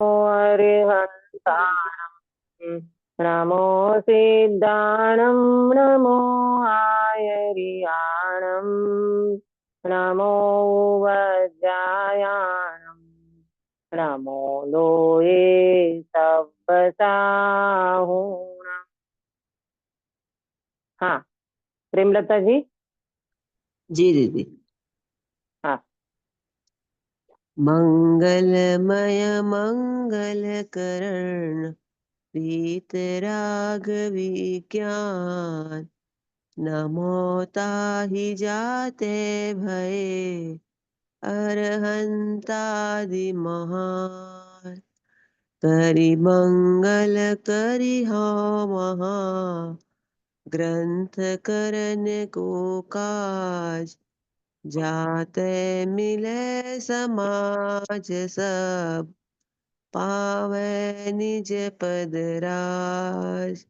अरिहन्ताणं नमो सिद्धाणं नमो आयर्याणं नमो वज्रायाणं नमो लोये सब्बसाहुणम्। हाँ, प्रेमलता जी। जी दीदी। हाँ। मंगलमय मंगलकरण वीतराग विज्ञान नमो ताहि जाते भये अरहंतादि महान करि मंगल करि हो महा ग्रंथ करन को काज जाते मिले समाज सब पावै निज पद राज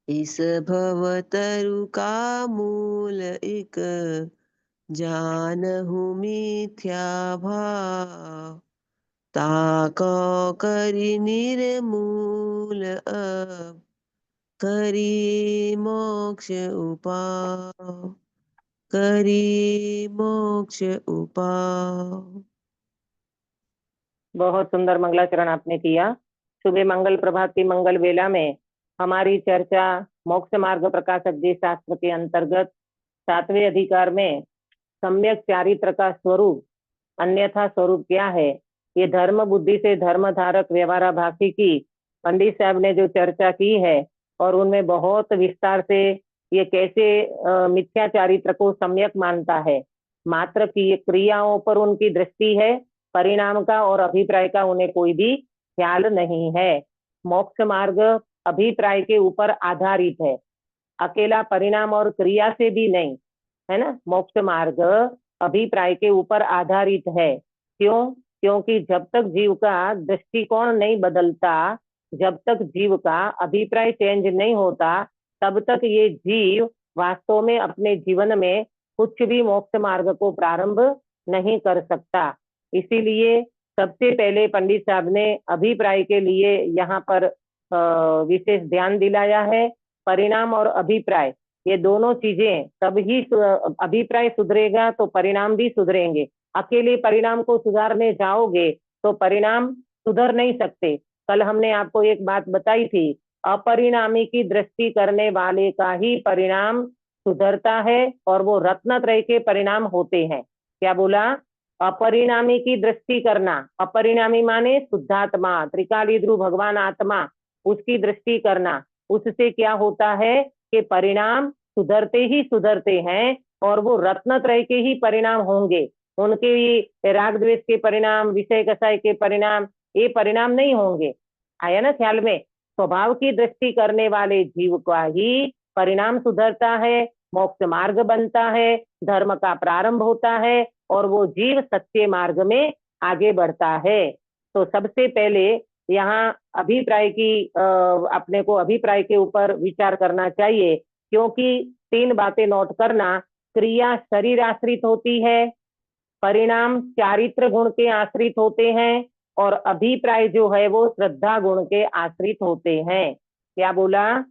इस भव तरु का मूल इक जानहु मिथ्या भाव ताको करि निर्मूल अब करी मोक्ष उपाव करी मोक्ष उपाव। बहुत सुंदर मंगलाचरण आपने किया। सुबह मंगल प्रभात की मंगल वेला में हमारी चर्चा मोक्ष मार्ग प्रकाशक जी शास्त्र के अंतर्गत 7वें अधिकार में सम्यक चारित्र का स्वरूप अन्यथा स्वरूप क्या है, ये धर्म बुद्धि से धर्म धारक व्यवहाराभासी की पंडित साहब ने जो चर्चा की है और उनमें बहुत विस्तार से ये कैसे मिथ्या चारित्र को सम्यक मानता है, मात्र की क्रियाओं पर उनकी दृष्टि है, परिणाम का और अभिप्राय का उन्हें कोई भी ख्याल नहीं है। मोक्ष मार्ग अभिप्राय के ऊपर आधारित है, अकेला परिणाम और क्रिया से भी नहीं, है ना। मोक्ष मार्ग अभिप्राय के ऊपर आधारित है। क्यों? क्योंकि जब तक जीव का दृष्टिकोण नहीं बदलता, जब तक जीव का अभिप्राय चेंज नहीं होता, तब तक ये जीव वास्तव में अपने जीवन में कुछ भी मोक्ष मार्ग को प्रारंभ नहीं कर सकता। इसीलिए सबसे पहले पंडित साहब ने अभिप्राय के लिए यहाँ पर विशेष ध्यान दिलाया है। परिणाम और अभिप्राय ये दोनों चीजें, तब ही अभिप्राय सुधरेगा तो परिणाम भी सुधरेंगे। अकेले परिणाम को सुधारने जाओगे तो परिणाम सुधर नहीं सकते। कल हमने आपको एक बात बताई थी, अपरिणामी की दृष्टि करने वाले का ही परिणाम सुधरता है और वो रत्नत्रय के परिणाम होते हैं। क्या बोला? अपरिणामी की दृष्टि करना, अपरिणामी माने शुद्धात्मा, त्रिकाली ध्रुव भगवान आत्मा, उसकी दृष्टि करना, उससे क्या होता है कि परिणाम सुधरते ही सुधरते हैं और वो रत्नत्रय के ही परिणाम होंगे। उनके ही राग द्वेष के परिणाम, विषय कसाय के परिणाम, ये परिणाम नहीं होंगे। आया ना ख्याल में? स्वभाव की दृष्टि करने वाले जीव का ही परिणाम सुधरता है, मोक्ष मार्ग बनता है, धर्म का प्रारंभ होता है और वो जीव सच्चे मार्ग में आगे बढ़ता है। तो सबसे पहले यहाँ अभिप्राय की अपने को अभिप्राय के ऊपर विचार करना चाहिए, क्योंकि 3 बातें नोट करना। क्रिया शरीर आश्रित होती है, परिणाम चारित्र गुण के आश्रित होते हैं और अभिप्राय जो है वो श्रद्धा गुण के आश्रित होते हैं। क्या बोला?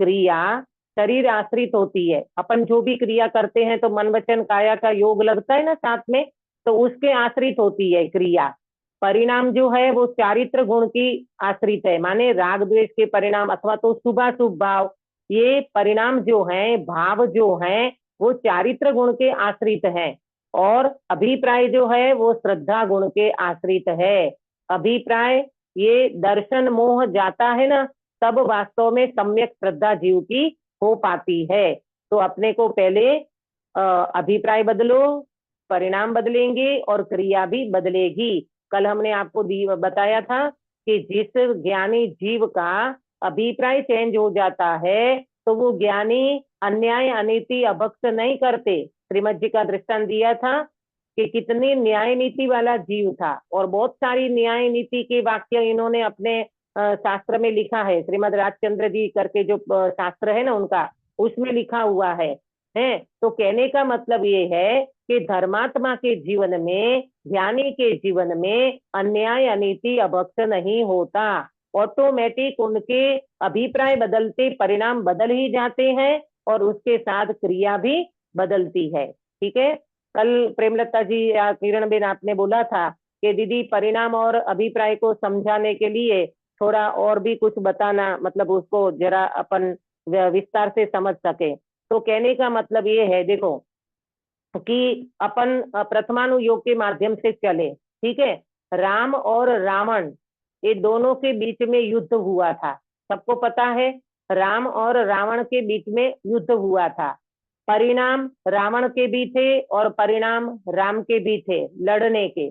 क्रिया शरीर आश्रित होती है, अपन जो भी क्रिया करते हैं तो मन वचन काया का योग लगता है ना साथ में, तो उसके आश्रित होती है क्रिया। परिणाम जो है वो चारित्र गुण की आश्रित है, माने राग द्वेष के परिणाम अथवा तो शुभाशुभ भाव, ये परिणाम जो है, भाव जो है, वो चारित्र गुण के आश्रित हैं। और अभिप्राय जो है वो श्रद्धा गुण के आश्रित है। अभिप्राय ये दर्शन मोह जाता है ना, तब वास्तव में सम्यक श्रद्धा जीव की हो पाती है। तो अपने को पहले अभिप्राय बदलो, परिणाम बदलेंगे और क्रिया भी बदलेगी। कल हमने आपको बताया था कि जिस ज्ञानी जीव का अभिप्राय चेंज हो जाता है तो वो ज्ञानी अन्याय अनीति अभक्त नहीं करते। श्रीमद जी का दृष्टांत दिया था कि कितनी न्याय नीति वाला जीव था और बहुत सारी न्याय नीति के वाक्य इन्होंने अपने शास्त्र में लिखा है। श्रीमद राजचंद्र जी करके जो शास्त्र है ना उनका, उसमें लिखा हुआ है। तो कहने का मतलब ये है कि धर्मात्मा के जीवन में, ज्ञानी के जीवन में अन्याय अनीति अभक्त नहीं होता। ऑटोमेटिक उनके अभिप्राय बदलते परिणाम बदल ही जाते हैं और उसके साथ क्रिया भी बदलती है। ठीक है, कल प्रेमलता जी या किरण बेन आपने बोला था कि दीदी परिणाम और अभिप्राय को समझाने के लिए थोड़ा और भी कुछ बताना, मतलब उसको जरा अपन विस्तार से समझ सके। तो कहने का मतलब ये है, देखो कि अपन प्रथमानुयोग के माध्यम से चले। ठीक है, राम और रावण ये दोनों के बीच में युद्ध हुआ था, सबको पता है। राम और रावण के बीच में युद्ध हुआ था, परिणाम रावण के भी थे और परिणाम राम के भी थे लड़ने के,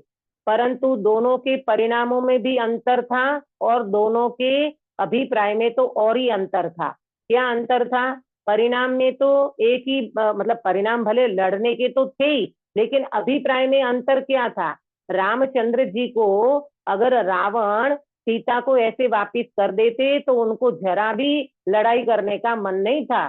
परंतु दोनों के परिणामों में भी अंतर था और दोनों के अभिप्राय में तो और ही अंतर था। क्या अंतर था? परिणाम में तो एक ही मतलब परिणाम भले लड़ने के तो थे ही, लेकिन अभिप्राय में अंतर क्या था? रामचंद्र जी को अगर रावण सीता को ऐसे वापिस कर देते तो उनको जरा भी लड़ाई करने का मन नहीं था।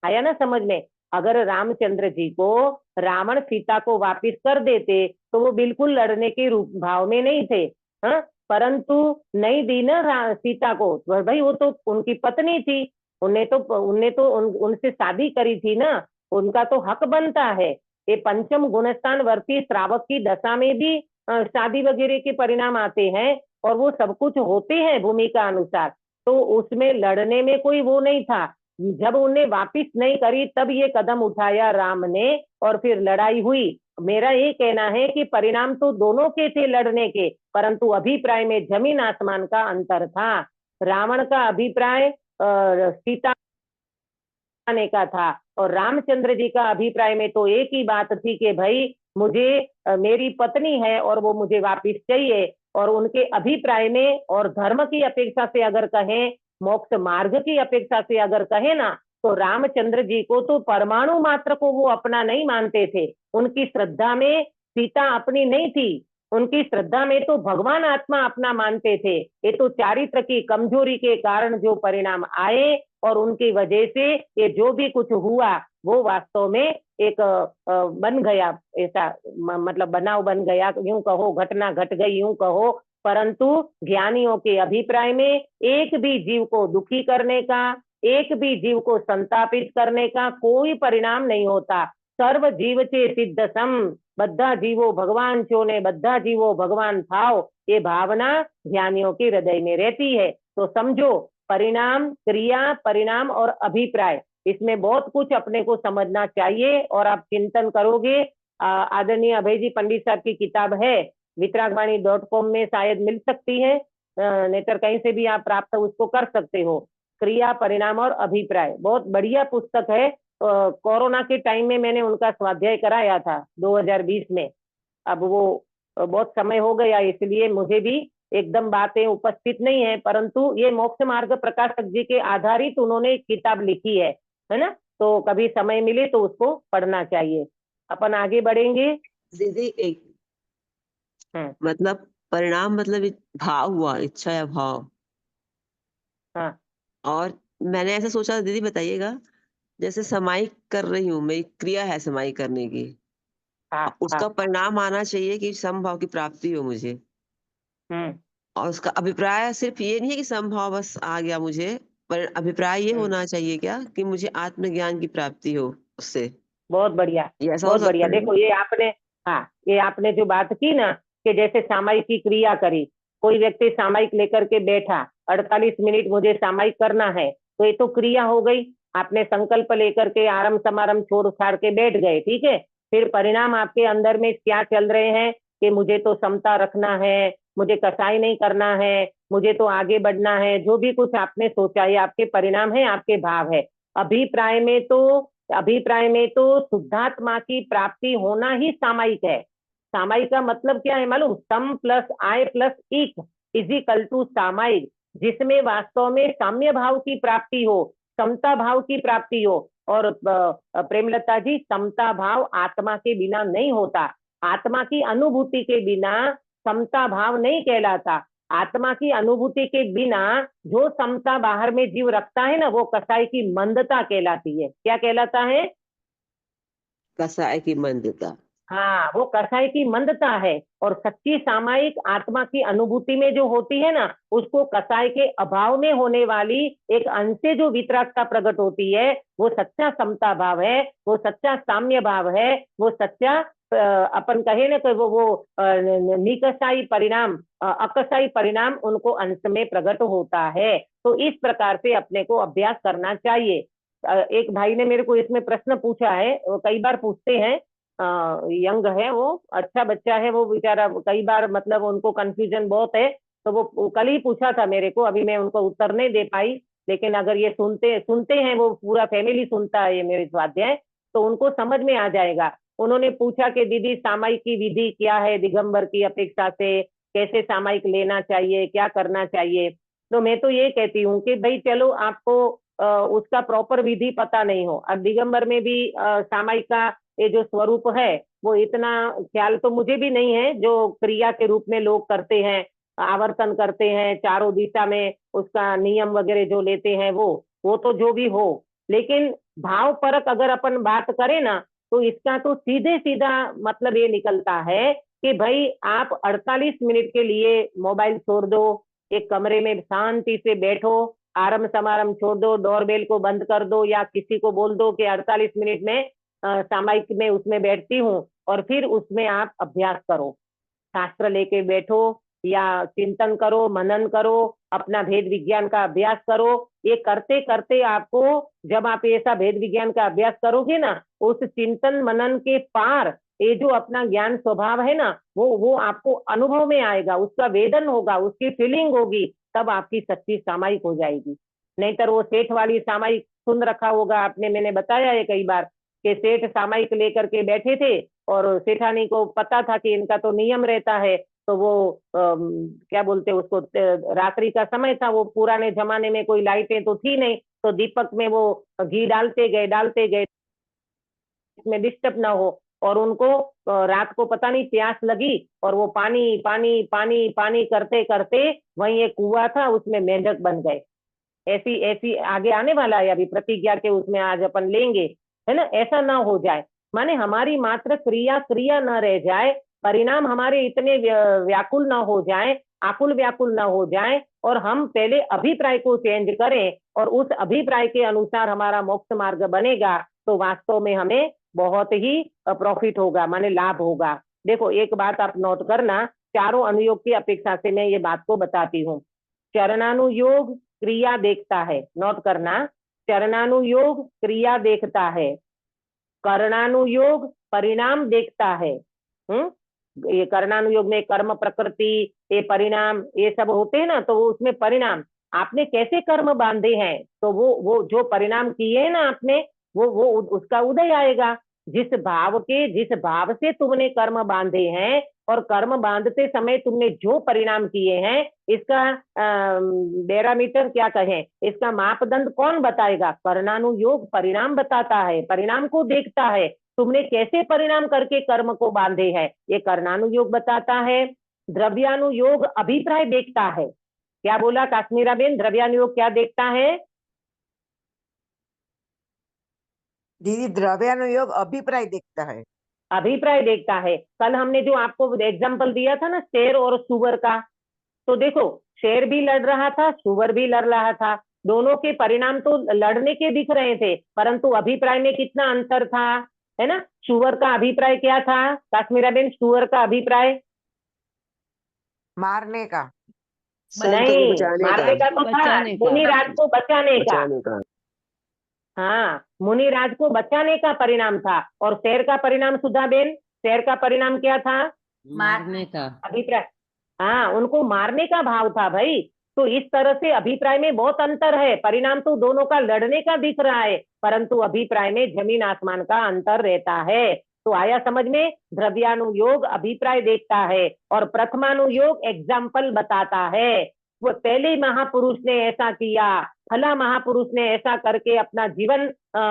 आया ना समझ में? अगर रामचंद्र जी को रावण सीता को वापिस कर देते तो वो बिल्कुल लड़ने के रूप भाव में नहीं थे। हाँ, परंतु नहीं दी ना सीता को, भाई वो तो उनकी पत्नी थी, उनसे शादी करी थी ना, उनका तो हक बनता है। ये पंचम गुणस्थान वर्ती श्रावक की दशा में भी शादी वगैरह के परिणाम आते हैं और वो सब कुछ होते हैं भूमिका अनुसार, तो उसमें लड़ने में कोई वो नहीं था। जब उन्हें वापिस नहीं करी तब ये कदम उठाया राम ने और फिर लड़ाई हुई। मेरा ये कहना है कि परिणाम तो दोनों के थे लड़ने के, परंतु अभिप्राय में जमीन आसमान का अंतर था। रावण का अभिप्राय सीता ने का था और रामचंद्र जी का अभिप्राय में तो एक ही बात थी कि भाई मुझे मेरी पत्नी है और वो मुझे वापिस चाहिए। और उनके अभिप्राय में और धर्म की अपेक्षा से अगर कहें, मोक्ष मार्ग की अपेक्षा से अगर कहें ना, तो रामचंद्र जी को तो परमाणु मात्र को वो अपना नहीं मानते थे। उनकी श्रद्धा में सीता अपनी नहीं थी, उनकी श्रद्धा में तो भगवान आत्मा अपना मानते थे। ये तो चारित्र की कमजोरी के कारण जो परिणाम आए और उनकी वजह से ये जो भी कुछ हुआ वो वास्तव में एक बन गया, ऐसा मतलब बनाव बन गया, यूं कहो घटना घट गई यूं कहो। परंतु ज्ञानियों के अभिप्राय में एक भी जीव को दुखी करने का, एक भी जीव को संतापित करने का कोई परिणाम नहीं होता। सर्व जीव चे सिद्ध सम, बद्धा जीवो भगवान चोने, बद्धा जीवो भगवान भाव, ये भावना ज्ञानियों के हृदय में रहती है। तो समझो, परिणाम, क्रिया, परिणाम और अभिप्राय, इसमें बहुत कुछ अपने को समझना चाहिए। और आप चिंतन करोगे, आदरणीय अभय जी पंडित साहब की किताब है, वितरागवाणी.com में शायद मिल सकती है, नेतर कहीं से भी आप प्राप्त उसको कर सकते हो। क्रिया, परिणाम और अभिप्राय बहुत बढ़िया पुस्तक है। कोरोना के टाइम में मैंने उनका स्वाध्याय कराया था 2020 में। अब वो बहुत समय हो गया, इसलिए मुझे भी एकदम बातें उपस्थित नहीं है, परंतु ये मोक्ष मार्ग प्रकाशक जी के आधारित उन्होंने किताब लिखी है ना? तो कभी समय मिले तो उसको पढ़ना चाहिए। अपन आगे बढ़ेंगे। दीदी एक मतलब परिणाम मतलब भाव हुआ, इच्छा या भाव। हाँ और मैंने ऐसा सोचा, दीदी बताइएगा, जैसे समाई कर रही हूँ मैं, एक क्रिया है समाई करने की, हाँ उसका हाँ। परिणाम आना चाहिए कि समभाव की प्राप्ति हो मुझे। हम्म और उसका अभिप्राय सिर्फ ये नहीं है कि समभाव बस आ गया मुझे, पर अभिप्राय ये हम्म। होना चाहिए क्या कि मुझे आत्मज्ञान की प्राप्ति हो उससे। बहुत बढ़िया, ये ऐसा हो बहुत बढ़िया। सकता है देखो ना? ये आपने, हाँ ये आपने जो बात की ना कि जैसे सामायिक की क्रिया करी, कोई व्यक्ति सामायिक लेकर के बैठा, 48 मिनट मुझे सामायिक करना है, तो ये तो क्रिया हो गई। आपने संकल्प लेकर के आरंभ समारंभ छोड़ छाड़ के बैठ गए, ठीक है। फिर परिणाम आपके अंदर में क्या चल रहे हैं कि मुझे तो समता रखना है, मुझे कसाई नहीं करना है, मुझे तो आगे बढ़ना है। जो भी कुछ आपने सोचा, ये आपके परिणाम है, आपके भाव है। अभिप्राय में तो अभिप्राय में तो शुद्धात्मा की प्राप्ति होना ही सामायिक है। सामायिक का मतलब क्या है मालूम? सम प्लस आय प्लस इक इज इक्वल टू सामायिक, जिसमें वास्तव में साम्य भाव की प्राप्ति हो, समता भाव की प्राप्ति हो। और प्रेमलता जी, समता भाव आत्मा के बिना नहीं होता, आत्मा की अनुभूति के बिना समता भाव नहीं कहलाता। आत्मा की अनुभूति के बिना जो समता बाहर में जीव रखता है ना, वो कसाई की मंदता कहलाती है। क्या कहलाता है? कसाय की मंदता। हाँ, वो कसाई की मंदता है। और सच्ची सामायिक आत्मा की अनुभूति में जो होती है ना, उसको कसाई के अभाव में होने वाली एक अंश से जो वितरागता प्रकट होती है, वो सच्चा समता भाव है, वो सच्चा साम्य भाव है, वो सच्चा अपन कहे ना कि वो निकसाई परिणाम, अकसाई परिणाम उनको अंश में प्रकट होता है। तो इस प्रकार से अपने को अभ्यास करना चाहिए। एक भाई ने मेरे को इसमें प्रश्न पूछा है, वो कई बार पूछते हैं, यंग है वो, अच्छा बच्चा है वो बेचारा, कई बार मतलब उनको कंफ्यूजन बहुत है। तो वो कल ही पूछा था मेरे को, अभी मैं उनको उत्तर नहीं दे पाई। लेकिन अगर ये सुनते सुनते हैं, वो पूरा फैमिली सुनता है ये मेरे स्वाध्याय, तो उनको समझ में आ जाएगा। उन्होंने पूछा कि दीदी सामायिक की विधि क्या है दिगंबर की अपेक्षा से, कैसे सामायिक लेना चाहिए, क्या करना चाहिए। तो मैं तो ये कहती हूँ कि भाई चलो आपको उसका प्रॉपर विधि पता नहीं हो, अब दिगंबर में भी सामायिक का ये जो स्वरूप है, वो इतना ख्याल तो मुझे भी नहीं है। जो क्रिया के रूप में लोग करते हैं, आवर्तन करते हैं चारों दिशा में, उसका नियम वगैरह जो लेते हैं, वो तो जो भी हो। लेकिन भाव परक अगर अपन बात करें ना, तो इसका तो सीधे सीधा मतलब ये निकलता है कि भाई आप 48 मिनट के लिए मोबाइल छोड़ दो, एक कमरे में शांति से बैठो, आरम समारम छोड़ दो, डोरबेल को बंद कर दो, या किसी को बोल दो कि 48 मिनट में सामायिक में उसमें बैठती हूँ, और फिर उसमें आप अभ्यास करो, शास्त्र लेके बैठो, या चिंतन करो, मनन करो, अपना भेद विज्ञान का अभ्यास करो। ये करते करते आपको, जब आप ऐसा भेद विज्ञान का अभ्यास करोगे ना, उस चिंतन मनन के पार ये जो अपना ज्ञान स्वभाव है ना, वो आपको अनुभव में आएगा, उसका वेदन होगा, उसकी फीलिंग होगी, तब आपकी सच्ची सामायिक हो जाएगी। नहीं तो वो सेठ वाली सामायिक सुन रखा होगा आपने, मैंने बताया है कई बार कि सेठ सामायिक लेकर के बैठे थे, और सेठानी को पता था कि इनका तो नियम रहता है। तो वो क्या बोलते हैं उसको, रात्रि का समय था, वो पुराने जमाने में कोई लाइटें तो थी नहीं, तो दीपक में वो घी डालते गए, इसमें डिस्टर्ब ना हो। और उनको रात को पता नहीं प्यास लगी, और वो पानी पानी पानी पानी करते करते वहीं एक कुआं था, उसमें मेंढक बन गए। ऐसी ऐसी आगे आने वाला है, अभी प्रतिज्ञा के उसमें आज अपन लेंगे, है ना। ऐसा ना हो जाए, माने हमारी मात्र क्रिया क्रिया न रह जाए, परिणाम हमारे इतने व्याकुल ना हो जाए, आकुल व्याकुल ना हो जाए, और हम पहले अभिप्राय को चेंज करें, और उस अभिप्राय के अनुसार हमारा मोक्ष मार्ग बनेगा, तो वास्तव में हमें बहुत ही प्रॉफिट होगा, माने लाभ होगा। देखो एक बात आप नोट करना, चारों अनुयोग की अपेक्षा से मैं ये बात को बताती हूँ। चरणानुयोग क्रिया देखता है, नोट करना, चरणानुयोग क्रिया देखता है, कर्णानुयोग परिणाम देखता है। ये कर्णानुयोग में कर्म प्रकृति, ये परिणाम, ये सब होते हैं ना, तो वो उसमें परिणाम, आपने कैसे कर्म बांधे हैं, तो वो जो परिणाम किए हैं ना आपने, वो उसका उदय आएगा। जिस भाव से तुमने कर्म बांधे हैं, और कर्म बांधते समय तुमने जो परिणाम किए हैं, इसका पैरामीटर क्या कहें, इसका मापदंड कौन बताएगा? कर्णानुयोग परिणाम बताता है, परिणाम को देखता है, तुमने कैसे परिणाम करके कर्म को बांधे हैं, ये कर्णानुयोग बताता है। द्रव्यानुयोग अभिप्राय देखता है। क्या बोला काश्मीरा बेन, द्रव्यानुयोग क्या देखता है? दीदी द्रव्यानुयोग अभिप्राय देखता है। अभिप्राय देखता है। कल हमने जो आपको एग्जाम्पल दिया था ना, शेर और सुअर का, तो देखो शेर भी लड़ रहा था, सुअर भी लड़ रहा था, दोनों के परिणाम तो लड़ने के दिख रहे थे, परंतु अभिप्राय में कितना अंतर था, है ना। सुअर का अभिप्राय क्या था काश्मीरा बेन, सुअर का अभिप्राय? मारने का। संतों को नहीं, बचाने मारने का तो था, बचाने का। मुनिराज को बचाने का। बचाने का। हाँ, मुनिराज को बचाने का परिणाम था। और शेर का परिणाम सुधा बेन, शेर का परिणाम क्या था? मारने का। अभिप्राय, हाँ, उनको मारने का भाव था भाई। तो इस तरह से अभिप्राय में बहुत अंतर है, परिणाम तो दोनों का लड़ने का दिख रहा है, परंतु अभिप्राय में जमीन आसमान का अंतर रहता है। तो आया समझ में? द्रव्यानुयोग अभिप्राय देखता है, और प्रथमानुयोग एग्जाम्पल बताता है। वो पहले महापुरुष ने ऐसा किया, फला महापुरुष ने ऐसा करके अपना जीवन,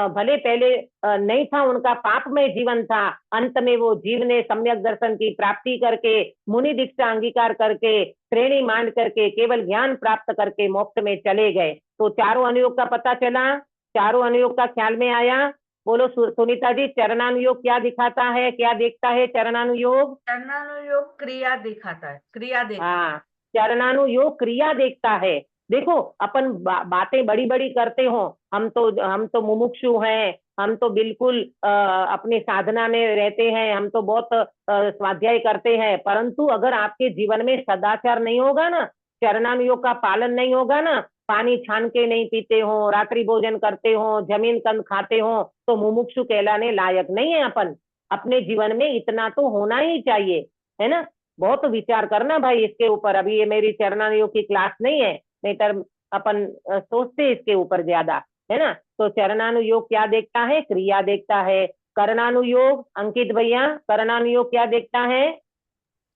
भले पहले नहीं था, उनका पापमय जीवन था, अंत में वो जीव ने सम्यक दर्शन की प्राप्ति करके, मुनि दीक्षा अंगीकार करके, श्रेणी मान करके, केवल ज्ञान प्राप्त करके मोक्ष में चले गए। तो चारों अनुयोग का पता चला, चारों अनुयोग का ख्याल में आया। बोलो सुनीता जी, चरणानुयोग क्या दिखाता है, क्या देखता है चरणानुयोग? चरणानुयोग क्रिया दिखाता है, क्रिया देखता है। हाँ, चरणानुयोग क्रिया देखता है। देखो अपन बातें बड़ी बड़ी करते हो, हम तो मुमुक्षु हैं, हम तो बिल्कुल अपनी साधना में रहते हैं, हम तो बहुत स्वाध्याय करते हैं, परंतु अगर आपके जीवन में सदाचार नहीं होगा ना, चरणानुयोग का पालन नहीं होगा ना, पानी छान के नहीं पीते हो, रात्रि भोजन करते हो, जमीन कंद खाते हो, तो मुमुक्षु कहलाने लायक नहीं है अपन। अपने जीवन में इतना तो होना ही चाहिए, है ना? बहुत विचार करना भाई इसके ऊपर। अभी ये मेरी चरणानुयोग की क्लास नहीं है, नहीं तो अपन सोचते इसके ऊपर ज्यादा, है ना? तो चरणानुयोग क्या देखता है? क्रिया देखता है। करणानुयोग, अंकित भैया, करणानुयोग क्या देखता है?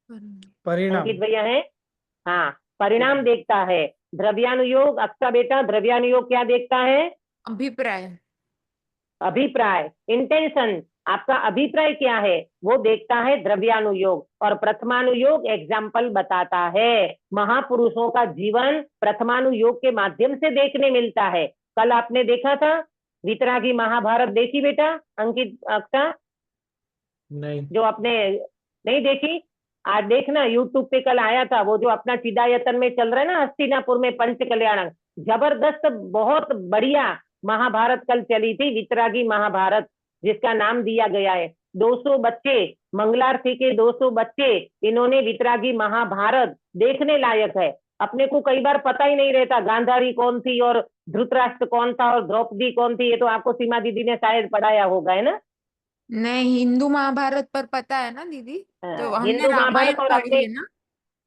परिणाम। अंकित भैया है, हाँ, परिणाम देखता है। द्रव्यानुयोग, अक्सा बेटा, द्रव्यानुयोग क्या देखता है? अभिप्राय। अभिप्राय, इंटेंशन, आपका अभिप्राय क्या है वो देखता है द्रव्यानुयोग। और प्रथमानुयोग एग्जाम्पल बताता है। महापुरुषों का जीवन प्रथमानुयोग के माध्यम से देखने मिलता है। कल आपने देखा था वितरागी महाभारत, देखी बेटा अंकित, अक्सा? नहीं। जो आपने नहीं देखी, आज देखना, यूट्यूब पे कल आया था वो, जो अपना चिदायतन में चल रहा है ना, हस्तिनापुर में पंच कल्याण, जबरदस्त, बहुत बढ़िया महाभारत कल चली थी, वितरागी महाभारत, जिसका नाम दिया गया है। 200 बच्चे, मंगलारती के 200 बच्चे, इन्होंने वितरागी महाभारत, देखने लायक है। अपने को कई बार पता ही नहीं रहता गांधारी कौन थी और धृतराष्ट्र कौन था और द्रौपदी कौन थी, ये तो आपको सीमा दीदी ने शायद पढ़ाया होगा, है ना? नहीं, हिंदू महाभारत पर पता है ना दीदी, तो हमने हिंदू रामायण महाभारत और पढ़ी अपने, है ना,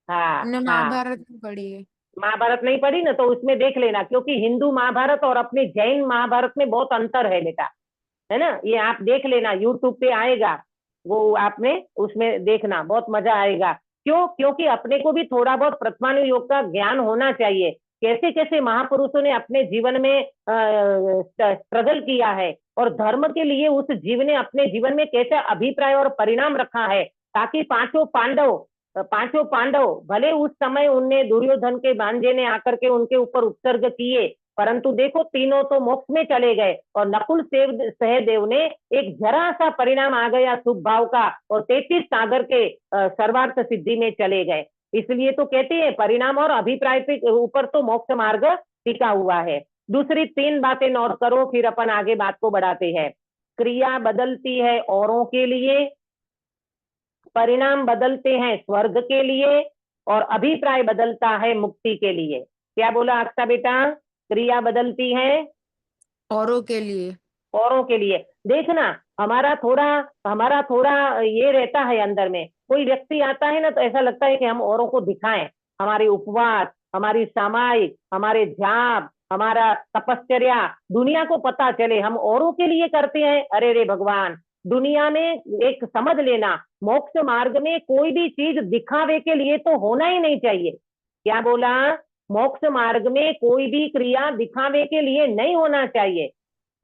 हाँ हमने हाँ, महाभारत नहीं पढ़ी है। महाभारत नहीं पढ़ी ना, तो उसमें देख लेना, क्योंकि हिंदू महाभारत और अपने जैन महाभारत में बहुत अंतर है बेटा, है ना? ये आप देख लेना, यूट्यूब पे आएगा वो, आपने उसमें देखना, बहुत मजा आएगा। क्यों? क्योंकि अपने को भी थोड़ा बहुत प्रथमानुयोग का ज्ञान होना चाहिए। कैसे कैसे महापुरुषों ने अपने जीवन में स्ट्रगल किया है, और धर्म के लिए उस जीव ने अपने जीवन में कैसा अभिप्राय और परिणाम रखा है, ताकि पांचों पांडव भले उस समय उनने दुर्योधन के भांजे ने आकर के उनके ऊपर उत्सर्ग किए, परंतु देखो तीनों तो मोक्ष में चले गए, और नकुल सहदेव ने एक जरा सा परिणाम आ गया शुभ भाव का, और 33 सागर के सर्वार्थ सिद्धि में चले गए। इसलिए तो कहते हैं परिणाम और अभिप्राय के ऊपर तो मोक्ष मार्ग टिका हुआ है। दूसरी 3 बातें नोट करो, फिर अपन आगे बात को बढ़ाते हैं। क्रिया बदलती है औरों के लिए, परिणाम बदलते हैं स्वर्ग के लिए, और अभिप्राय बदलता है मुक्ति के लिए। क्या बोला अक्सा बेटा? क्रिया बदलती है औरों के लिए, औरों के लिए। देखना, हमारा थोड़ा ये रहता है अंदर में, कोई व्यक्ति आता है ना तो ऐसा लगता है कि हम औरों को दिखाएं, हमारे उपवास, हमारी सामायिक, हमारे जाप, हमारा तपश्चर्या दुनिया को पता चले, हम औरों के लिए करते हैं। अरे रे भगवान, दुनिया में एक समझ लेना, मोक्ष मार्ग में कोई भी चीज दिखावे के लिए तो होना ही नहीं चाहिए। क्या बोला? मोक्ष मार्ग में कोई भी क्रिया दिखावे के लिए नहीं होना चाहिए।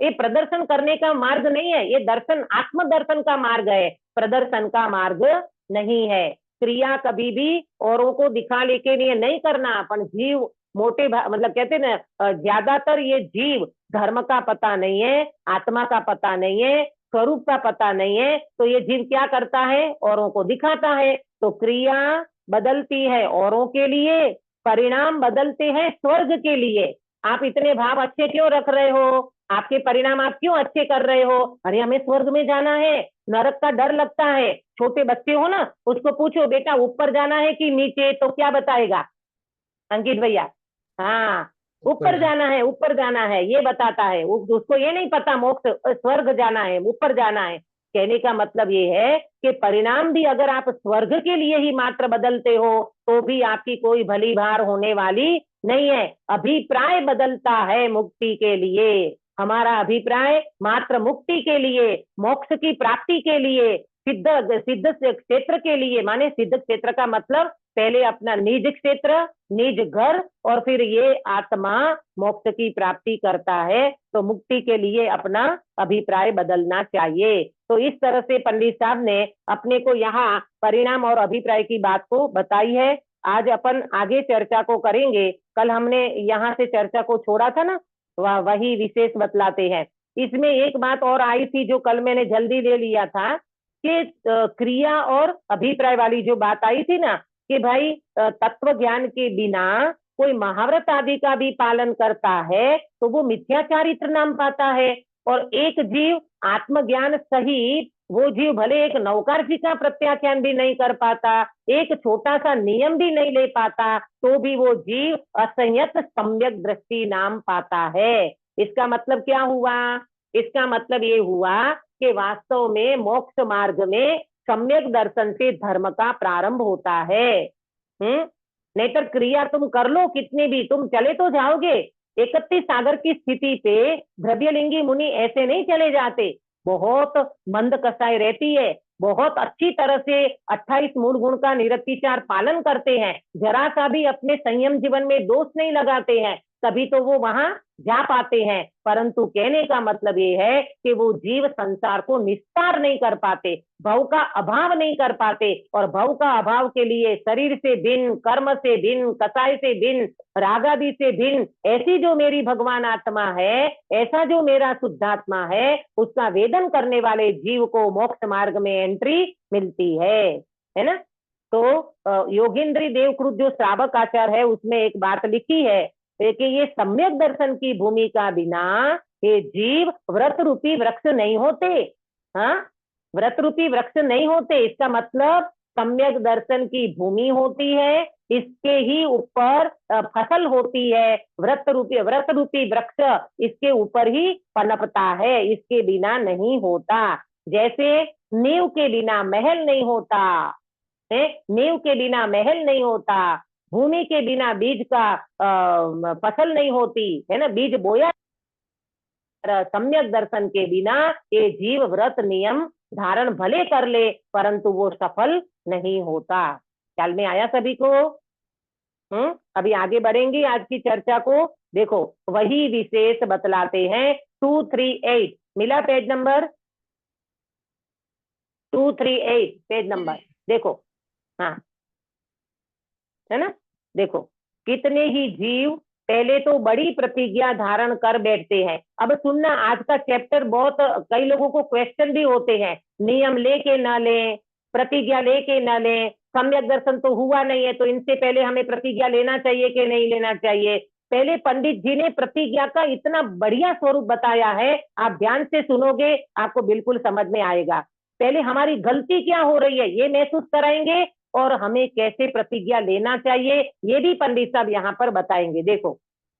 ये प्रदर्शन करने का मार्ग नहीं है, ये दर्शन, आत्मदर्शन का मार्ग है, प्रदर्शन का मार्ग नहीं है। क्रिया कभी भी औरों को दिखाने के लिए नहीं करना। अपन जीव मोटे मतलब कहते ना, ज्यादातर ये जीव धर्म का पता नहीं है, आत्मा का पता नहीं है, स्वरूप का पता नहीं है, तो ये जीव क्या करता है? औरों को दिखाता है। तो क्रिया बदलती है औरों के लिए, परिणाम बदलते हैं स्वर्ग के लिए। आप इतने भाव अच्छे क्यों रख रहे हो? आपके परिणाम आप क्यों अच्छे कर रहे हो? अरे हमें स्वर्ग में जाना है, नरक का डर लगता है। छोटे बच्चे हो ना, उसको पूछो बेटा ऊपर जाना है कि नीचे, तो क्या बताएगा अंकित भैया? हाँ, ऊपर जाना है, ऊपर जाना है, ये बताता है। उसको ये नहीं पता मोक्ष स्वर्ग जाना है, ऊपर जाना है। कहने का मतलब ये है कि परिणाम भी अगर आप स्वर्ग के लिए ही मात्र बदलते हो तो भी आपकी कोई भली भार होने वाली नहीं है। अभिप्राय बदलता है मुक्ति के लिए। हमारा अभिप्राय मात्र मुक्ति के लिए, मोक्ष की प्राप्ति के लिए, सिद्ध क्षेत्र के लिए। माने सिद्ध क्षेत्र का मतलब पहले अपना निज क्षेत्र, निज घर, और फिर ये आत्मा मोक्ष की प्राप्ति करता है, तो मुक्ति के लिए अपना अभिप्राय बदलना चाहिए। तो इस तरह से पंडित साहब ने अपने को यहाँ परिणाम और अभिप्राय की बात को बताई है। आज अपन आगे चर्चा को करेंगे। कल हमने यहाँ से चर्चा को छोड़ा था ना, वही विशेष बतलाते हैं। इसमें एक बात और आई थी जो कल मैंने जल्दी ले लिया था कि क्रिया और अभिप्राय वाली जो बात आई थी ना कि भाई तत्व ज्ञान के बिना कोई महाव्रत आदि का भी पालन करता है तो वो मिथ्याचारित्र नाम पाता है। और एक जीव आत्मज्ञान सहित वो जीव भले एक नौकर जी का प्रत्याख्यान भी नहीं कर पाता, एक छोटा सा नियम भी नहीं ले पाता, तो भी वो जीव असंयत सम्यक दृष्टि नाम पाता है। इसका मतलब क्या हुआ? इसका मतलब ये हुआ कि वास्तव में मोक्ष मार्ग में सम्यक दर्शन से धर्म का प्रारंभ होता है। नहीं तो क्रिया तुम कर लो कितनी भी, तुम चले तो जाओगे। 31 सागर की स्थिति पे द्रव्यलिंगी मुनि ऐसे नहीं चले जाते, बहुत मंद कसाई रहती है, बहुत अच्छी तरह से 28 मूल गुण का निरतिचार पालन करते हैं, जरा सा भी अपने संयम जीवन में दोष नहीं लगाते हैं, तभी तो वो वहां जा पाते हैं। परंतु कहने का मतलब ये है कि वो जीव संसार को निस्तार नहीं कर पाते, भव का अभाव नहीं कर पाते, और भव का अभाव के लिए शरीर से भिन्न, कर्म से भिन्न, कसाई से भिन्न, रागादि से भिन्न ऐसी जो मेरी भगवान आत्मा है, ऐसा जो मेरा शुद्धात्मा है, उसका वेदन करने वाले जीव को मोक्ष मार्ग में एंट्री मिलती है ना। तो योगेंद्री देवकृत जो श्रावक आचार है उसमें एक बात लिखी है कि ये सम्यक दर्शन की भूमिका बिना ये जीव व्रत रूपी वृक्ष नहीं होते। हाँ, व्रत रूपी वृक्ष नहीं होते, इसका मतलब सम्यक दर्शन की भूमि होती है, इसके ही ऊपर फसल होती है, व्रत रूपी वृक्ष इसके ऊपर ही पनपता है, इसके बिना नहीं होता। जैसे नींव के बिना महल नहीं होता है, नींव के बिना महल नहीं होता, भूमि के बिना बीज का फसल नहीं होती है ना, बीज बोया। सम्यक दर्शन के बिना ये जीव व्रत नियम धारण भले कर ले परंतु वो सफल नहीं होता। ख्याल में आया सभी को? अभी आगे बढ़ेंगे आज की चर्चा को। देखो वही विशेष बतलाते हैं 238 मिला पेज नंबर 238 पेज नंबर देखो। हाँ है ना, देखो कितने ही जीव पहले तो बड़ी प्रतिज्ञा धारण कर बैठते हैं। अब सुनना, आज का चैप्टर बहुत कई लोगों को क्वेश्चन भी होते हैं, नियम लेके ना लें, प्रतिज्ञा लेके ना लें, सम्यक दर्शन तो हुआ नहीं है तो इनसे पहले हमें प्रतिज्ञा लेना चाहिए कि नहीं लेना चाहिए। पहले पंडित जी ने प्रतिज्ञा का इतना बढ़िया स्वरूप बताया है, आप ध्यान से सुनोगे आपको बिल्कुल समझ में आएगा। पहले हमारी गलती क्या हो रही है ये महसूस कराएंगे और हमें कैसे प्रतिज्ञा लेना चाहिए ये भी पंडित साहब यहाँ पर बताएंगे। देखो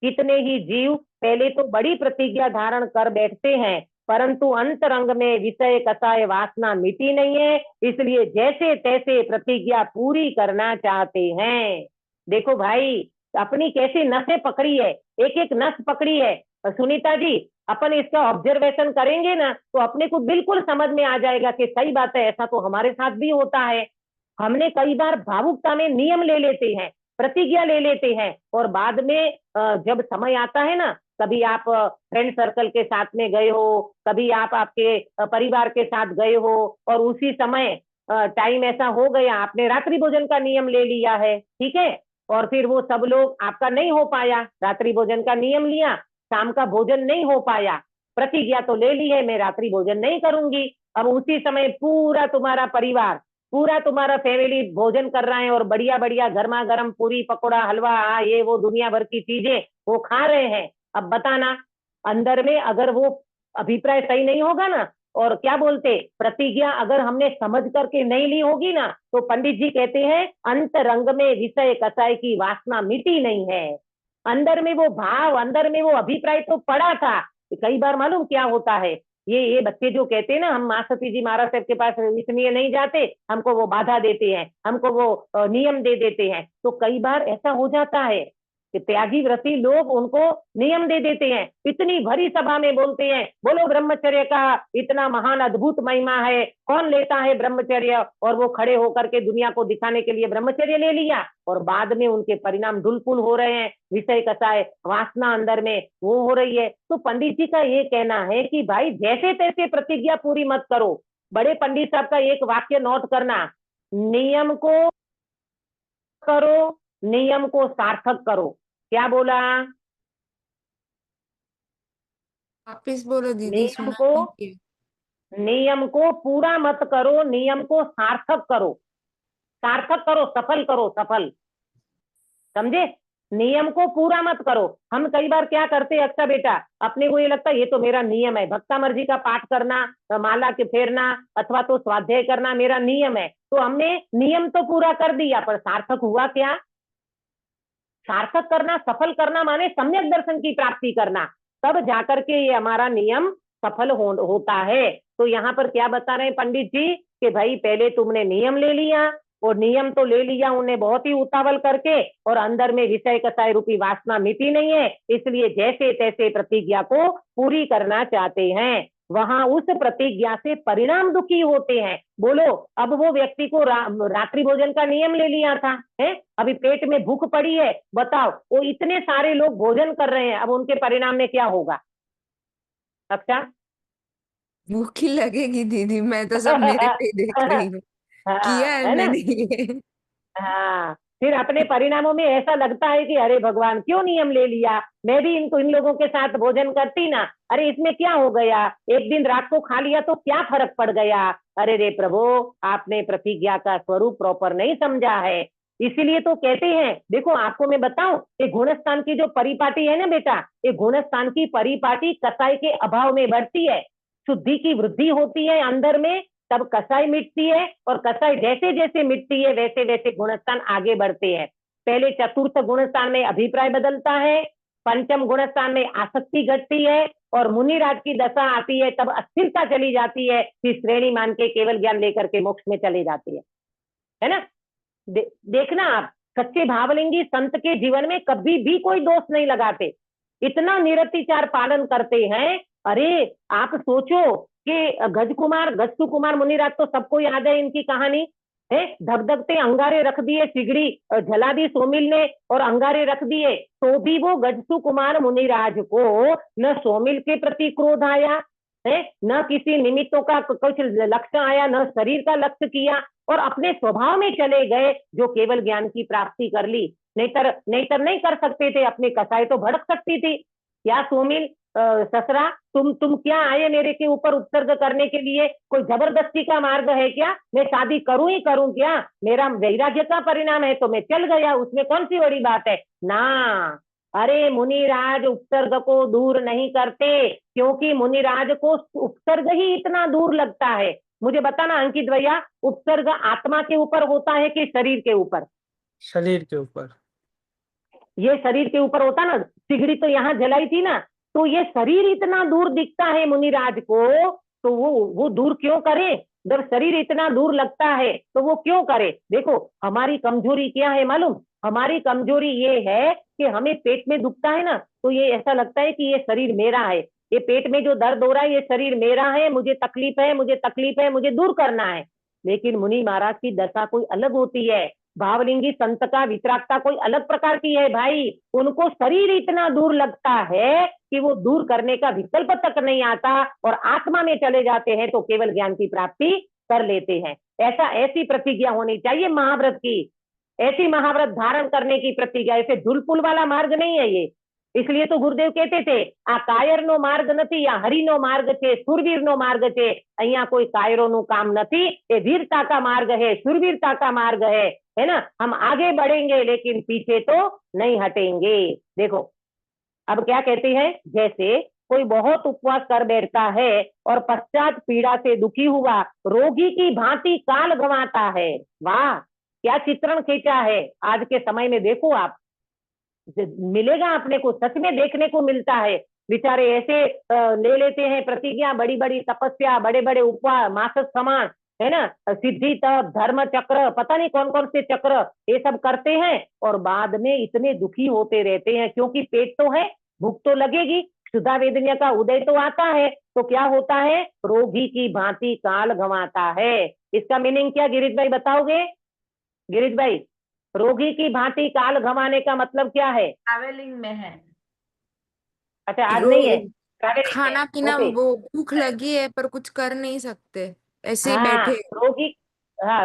कितने ही जीव पहले तो बड़ी प्रतिज्ञा धारण कर बैठते हैं परंतु अंतरंग में विषय कसाय वासना मिटी नहीं है, इसलिए जैसे तैसे प्रतिज्ञा पूरी करना चाहते हैं। देखो भाई अपनी कैसी नसें पकड़ी है, एक एक नस पकड़ी है। सुनीता जी अपन इसका ऑब्जर्वेशन करेंगे ना तो अपने को बिल्कुल समझ में आ जाएगा कि सही बात है, ऐसा तो हमारे साथ भी होता है। हमने कई बार भावुकता में नियम ले लेते हैं, प्रतिज्ञा ले लेते हैं और बाद में जब समय आता है ना, कभी आप फ्रेंड सर्कल के साथ में गए हो, कभी आप आपके परिवार के साथ गए हो और उसी समय टाइम ऐसा हो गया आपने रात्रि भोजन का नियम ले लिया है, ठीक है, और फिर वो सब लोग आपका नहीं हो पाया, रात्रि भोजन का नियम लिया, शाम का भोजन नहीं हो पाया, प्रतिज्ञा तो ले ली है मैं रात्रि भोजन नहीं करूंगी। अब उसी समय पूरा तुम्हारा परिवार, पूरा तुम्हारा फैमिली भोजन कर रहा है और बढ़िया बढ़िया गर्मा गर्म पूरी पकौड़ा हलवा ये वो दुनिया भर की चीजें वो खा रहे हैं। अब बताना अंदर में अगर वो अभिप्राय सही नहीं होगा ना, और क्या बोलते प्रतिज्ञा अगर हमने समझ करके नहीं ली होगी ना तो पंडित जी कहते हैं अंतरंग में विषय कसाय की वासना मिटी नहीं है। अंदर में वो भाव, अंदर में वो अभिप्राय तो पड़ा था। कई बार मालूम क्या होता है, ये बच्चे जो कहते हैं ना हम माँ सती जी महाराज साहब के पास इसलिए नहीं जाते, हमको वो बाधा देते हैं, हमको वो नियम दे देते हैं, तो कई बार ऐसा हो जाता है कि त्यागी व्रती लोग उनको नियम दे देते हैं, इतनी भरी सभा में बोलते हैं बोलो ब्रह्मचर्य का इतना महान अद्भुत महिमा है, कौन लेता है ब्रह्मचर्य, और वो खड़े होकर के दुनिया को दिखाने के लिए ब्रह्मचर्य ले लिया और बाद में उनके परिणाम ढुलपुल हो रहे हैं, विषय कसाय वासना अंदर में वो हो रही है। तो पंडित जी का ये कहना है कि भाई जैसे तैसे प्रतिज्ञा पूरी मत करो। बड़े पंडित साहब का एक वाक्य नोट करना, नियम को करो, नियम को सार्थक करो। क्या बोला? वापिस बोलो दीदी, नियम सुना को नहीं किया। नियम को पूरा मत करो, नियम को सार्थक करो, सार्थक करो, सफल करो, सफल। समझे? नियम को पूरा मत करो। हम कई बार क्या करते हैं अक्सर बेटा, अपने को ये लगता है ये तो मेरा नियम है, भक्तामर जी का पाठ करना, माला के फेरना अथवा तो स्वाध्याय करना मेरा नियम है, तो हमने नियम तो पूरा कर दिया, पर सार्थक हुआ क्या? सार्थक करना, सफल करना माने सम्यक दर्शन की प्राप्ति करना, तब जाकर के ये हमारा नियम सफल होता है। तो यहाँ पर क्या बता रहे हैं पंडित जी कि भाई पहले तुमने नियम ले लिया, और नियम तो ले लिया उन्हें बहुत ही उतावल करके, और अंदर में विषय कसाय रूपी वासना मिटी नहीं है, इसलिए जैसे तैसे प्रतिज्ञा को पूरी करना चाहते हैं। वहां उस प्रतिज्ञा से परिणाम दुखी होते हैं। बोलो, अब वो व्यक्ति को रात्रि भोजन का नियम ले लिया था, है, अभी पेट में भूख पड़ी है, बताओ वो इतने सारे लोग भोजन कर रहे हैं, अब उनके परिणाम में क्या होगा? अच्छा भूख ही लगेगी दीदी, मैं तो सब मेरे पे ही देख रही हूँ। किया हाँ, है है ना? मैंने ये। हाँ, फिर अपने परिणामों में ऐसा लगता है कि अरे भगवान क्यों नियम ले लिया, मैं भी इन लोगों के साथ भोजन करती ना, अरे इसमें क्या हो गया, एक दिन रात को खा लिया तो क्या फर्क पड़ गया। अरे रे प्रभु, आपने प्रतिज्ञा का स्वरूप प्रॉपर नहीं समझा है। इसीलिए तो कहते हैं, देखो आपको मैं बताऊं, ये गुणस्थान की जो परिपाटी है ना बेटा, ये गुणस्थान की परिपाटी कसाई के अभाव में बढ़ती है, शुद्धि की वृद्धि होती है अंदर में, तब कसाई मिटती है, और कसाई जैसे जैसे मिटती है वैसे वैसे गुणस्थान आगे बढ़ते हैं। पहले चतुर्थ गुणस्थान में अभिप्राय बदलता है, पंचम गुणस्थान में आसक्ति घटती है, और मुनिराज की दशा आती है तब अस्थिरता चली जाती है, फिर श्रेणी मान के केवल ज्ञान लेकर के मोक्ष में चले जाती है ना? देखना आप, सच्चे भावलिंगी संत के जीवन में कभी भी कोई दोष नहीं लगाते, इतना निरतिचार पालन करते हैं। अरे आप सोचो कि गजसु कुमार मुनिराज तो सबको याद है इनकी कहानी है, धगधगते अंगारे रख दिए, सिगड़ी जला दी सोमिल ने और अंगारे रख दिए, तो भी वो गजसु कुमार मुनिराज को न सोमिल के प्रति क्रोध आया है, न किसी निमित्तों का कुछ लक्ष्य आया, न शरीर का लक्ष्य किया, और अपने स्वभाव में चले गए, जो केवल ज्ञान की प्राप्ति कर ली। नहीं कर सकते थे, अपने कसाई तो भड़क सकती थी। क्या सोमिल ससरा, तुम क्या आए मेरे के ऊपर उपसर्ग करने के लिए? कोई जबरदस्ती का मार्ग है क्या? मैं शादी करूं ही करूं क्या? मेरा वैराग्य का परिणाम है तो मैं चल गया, उसमें कौन सी बड़ी बात है ना। अरे मुनिराज उपसर्ग को दूर नहीं करते, क्योंकि मुनिराज को उपसर्ग ही इतना दूर लगता है। मुझे बताना अंकित भैया, उपसर्ग आत्मा के ऊपर होता है कि शरीर के ऊपर? शरीर के ऊपर। ये शरीर के ऊपर होता ना, सिगड़ी तो यहाँ जलाई थी ना, तो ये शरीर इतना दूर दिखता है मुनिराज को, तो वो दूर क्यों करे? जब शरीर इतना दूर लगता है तो वो क्यों करे? देखो हमारी कमजोरी क्या है मालूम? हमारी कमजोरी ये है कि हमें पेट में दुखता है ना, तो ये ऐसा लगता है कि ये शरीर मेरा है, ये पेट में जो दर्द हो रहा है ये शरीर मेरा है, मुझे तकलीफ है, मुझे दूर करना है। लेकिन मुनि महाराज की दशा कोई अलग होती है, भावलिंगी संत का वितरागता कोई अलग प्रकार की है भाई। उनको शरीर इतना दूर लगता है कि वो दूर करने का विकल्प तक नहीं आता, और आत्मा में चले जाते हैं तो केवल ज्ञान की प्राप्ति कर लेते हैं। ऐसी प्रतिज्ञा होनी चाहिए महाव्रत की, ऐसी महाव्रत धारण करने की प्रतिज्ञा। ऐसे झुलपुल वाला मार्ग नहीं है ये। इसलिए तो गुरुदेव कहते थे, आ कायर नो मार्ग નથી, या हरि नो मार्ग છે, सुरवीर नो मार्ग છે। અહીંયા कोई कायरों नु काम नहीं, ये वीरता का मार्ग है, सुरवीरता का मार्ग है ना। हम आगे बढ़ेंगे लेकिन पीछे तो नहीं हटेंगे। देखो अब क्या कहते हैं, जैसे कोई बहुत उपवास कर बैठता है और पश्चात पीड़ा से दुखी हुआ रोगी की भांति काल गंवाता है। वाह, क्या चित्रण खींचा है आज के समय में। देखो आप, मिलेगा अपने को, सच में देखने को मिलता है। बेचारे ऐसे ले लेते हैं प्रतिज्ञा, बड़ी बड़ी तपस्या, बड़े बड़े उपवास, मासस समान, है ना, सिद्धि तप धर्म चक्र, पता नहीं कौन कौन से चक्र, ये सब करते हैं, और बाद में इतने दुखी होते रहते हैं। क्योंकि पेट तो है, भूख तो लगेगी, क्षुधा वेदना का उदय तो आता है, तो क्या होता है, रोगी की भांति काल गंवाता है। इसका मीनिंग क्या गिरीश भाई बताओगे? गिरीश भाई, रोगी की भांति काल गंवाने का मतलब क्या है? ट्रैवलिंग में है। अच्छा आज नहीं है, खाना पीना, ओके। वो भूख लगी है पर कुछ कर नहीं सकते, ऐसे ही हाँ बैठे।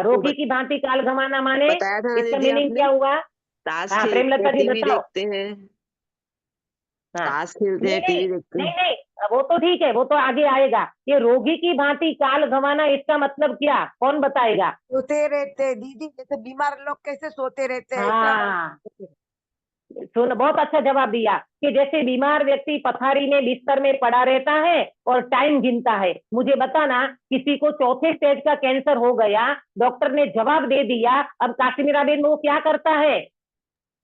रोगी की भांति काल गंवाना माने बताया था ना इसका दीदी मीनिंग आपने, क्या हुआ? ताश हाँ प्रेमलता जी टीवी बताओ। देखते हैं। हाँ ताश खेलते नहीं हैं, नहीं टीवी देखते नहीं हैं। नहीं, वो तो ठीक है, वो तो आगे आएगा। ये रोगी की भांति काल गंवाना, इसका मतलब क्या, कौन बताएगा? सोते रहते हैं दीदी, जैसे बीमार लोग कैसे सोते रहते हैं ऐसा। हाँ सुन, बहुत अच्छा जवाब दिया कि जैसे बीमार व्यक्ति पथारी में बिस्तर में पड़ा रहता है और टाइम गिनता है। मुझे बताना, किसी को चौथे स्टेज का कैंसर हो गया, डॉक्टर ने जवाब दे दिया, अब काश्मीरा बेन वो क्या करता है?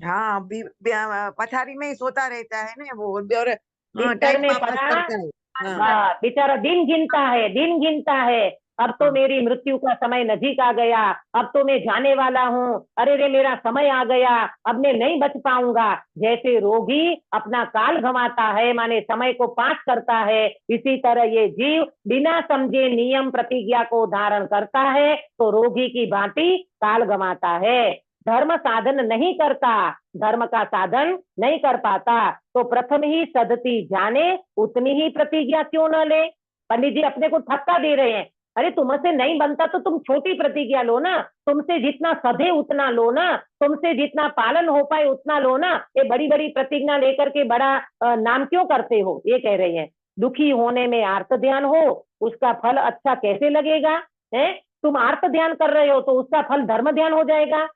हाँ, पथारी में ही सोता रहता है ना वो, और बिस्तर टाइम में पास पड़ा, करता है। हाँ, बस बेचारा दिन गिनता है, दिन गिनता है। अब तो हाँ, मेरी मृत्यु का समय नजीक आ गया, अब तो मैं जाने वाला हूँ, अरे रे मेरा समय आ गया, अब मैं नहीं बच पाऊंगा। जैसे रोगी अपना काल गंवाता है, माने समय को पास करता है, इसी तरह ये जीव बिना समझे नियम प्रतिज्ञा को धारण करता है, तो रोगी की भांति काल गंवाता है। धर्म साधन नहीं करता, धर्म का साधन नहीं कर पाता, तो प्रथम ही सदती जाने, उतनी ही प्रतिज्ञा क्यों न ले। पंडित जी अपने को धक्का दे रहे हैं, अरे तुमसे नहीं बनता तो तुम छोटी प्रतिज्ञा लो ना, तुमसे जितना सधे उतना लो ना, तुमसे जितना पालन हो पाए उतना लो ना। ये बड़ी बड़ी प्रतिज्ञा लेकर के बड़ा नाम क्यों करते हो, ये कह रहे हैं। दुखी होने में आर्त ध्यान हो, उसका फल अच्छा कैसे लगेगा? है, तुम आर्त ध्यान कर रहे हो तो उसका फल धर्म ध्यान हो जाएगा।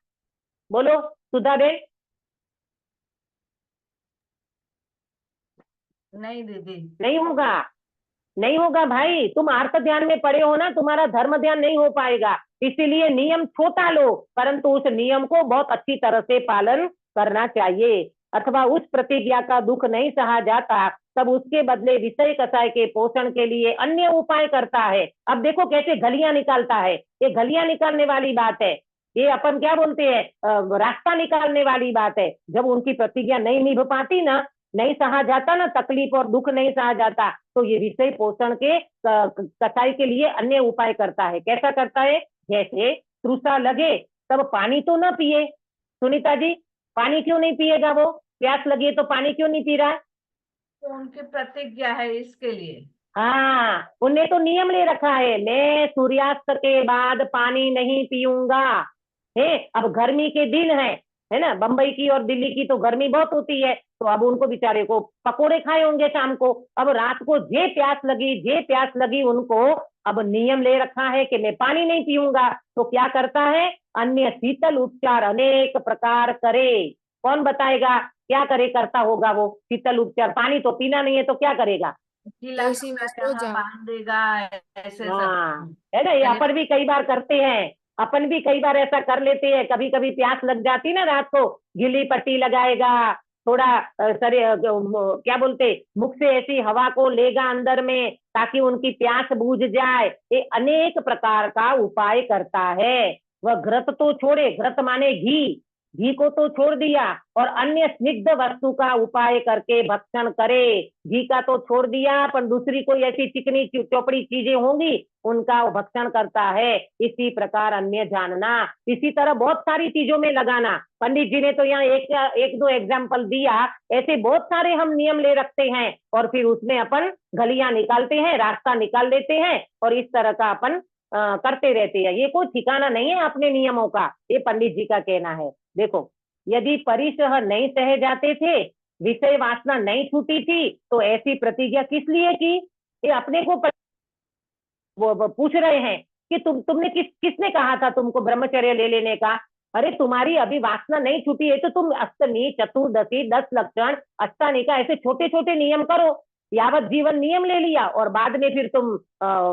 बोलो सुधा बेन। नहीं दीदी, नहीं होगा, नहीं होगा भाई, तुम आर्त ध्यान में पड़े हो ना, तुम्हारा धर्म ध्यान नहीं हो पाएगा। इसीलिए नियम छोटा लो, परंतु उस नियम को बहुत अच्छी तरह से पालन करना चाहिए। अथवा उस प्रतिज्ञा का दुख नहीं सहा जाता, तब उसके बदले विषय कसाय के पोषण के लिए अन्य उपाय करता है। अब देखो कैसे गलियां निकालता है, ये गलियां निकालने वाली बात है, ये अपन क्या बोलते हैं, रास्ता निकालने वाली बात है। जब उनकी प्रतिज्ञा नहीं निभ पाती ना, नहीं सहा जाता ना, तकलीफ और दुख नहीं सहा जाता, तो ये विषय पोषण के कसाई के लिए अन्य उपाय करता है। कैसा करता है? जैसे तृषा लगे तब पानी तो ना पिए। सुनीता जी, पानी क्यों नहीं पिएगा वो? प्यास लगी तो पानी क्यों नहीं पी रहा? तो उनकी प्रतिज्ञा है इसके लिए। हाँ, उनने तो नियम ले रखा है, मैं सूर्यास्त के बाद पानी नहीं पीऊंगा। है, अब गर्मी के दिन है ना, बंबई की और दिल्ली की तो गर्मी बहुत होती है, तो अब उनको बेचारे को पकोड़े खाए होंगे शाम को। अब रात को जे प्यास लगी उनको, अब नियम ले रखा है कि मैं पानी नहीं पीऊंगा, तो क्या करता है? अन्य शीतल उपचार अनेक प्रकार करे। कौन बताएगा क्या करे, करता होगा वो शीतल उपचार? पानी तो पीना नहीं है तो क्या करेगा? गीला उसी में कपड़ा सो जहाँ जाओ। बांध देगा, ऐसे सब। हाँ, है ना, ये अपन भी कई बार करते हैं, अपन भी कई बार ऐसा कर लेते हैं। कभी कभी प्यास लग जाती ना रात को, गीली पट्टी लगाएगा, थोड़ा क्या बोलते, मुख से ऐसी हवा को लेगा अंदर में, ताकि उनकी प्यास बुझ जाए। ये अनेक प्रकार का उपाय करता है। वह घृत तो छोड़े, घृत माने घी, घी को तो छोड़ दिया, और अन्य स्निग्ध वस्तु का उपाय करके भक्षण करे। घी का तो छोड़ दिया, पर दूसरी कोई ऐसी चिकनी चौपड़ी चीजें होंगी, उनका भक्षण करता है। इसी प्रकार अन्य जानना, इसी तरह बहुत सारी चीजों में लगाना। पंडित जी ने तो यहाँ एक दो एग्जाम्पल दिया, ऐसे बहुत सारे हम नियम ले रखते हैं, और फिर उसमें अपन गलियां निकालते हैं, रास्ता निकाल लेते हैं, और इस तरह का अपन करते रहते हैं। ये कोई ठिकाना नहीं है अपने नियमों का, ये पंडित जी का कहना है। देखो, यदि परिसह नहीं सहे जाते थे, विषय वासना नहीं छूटी थी, तो ऐसी प्रतिज्ञा किस लिए की? ये अपने को वो पूछ रहे हैं कि तुमने किसने कहा था तुमको ब्रह्मचर्य ले लेने का? अरे तुम्हारी अभी वासना नहीं छूटी है, तो तुम अष्टमी, चतुर्दशी, 10 लक्षण, अष्टानिका, ऐसे छोटे छोटे नियम करो। यावत जीवन नियम ले लिया और बाद में फिर तुम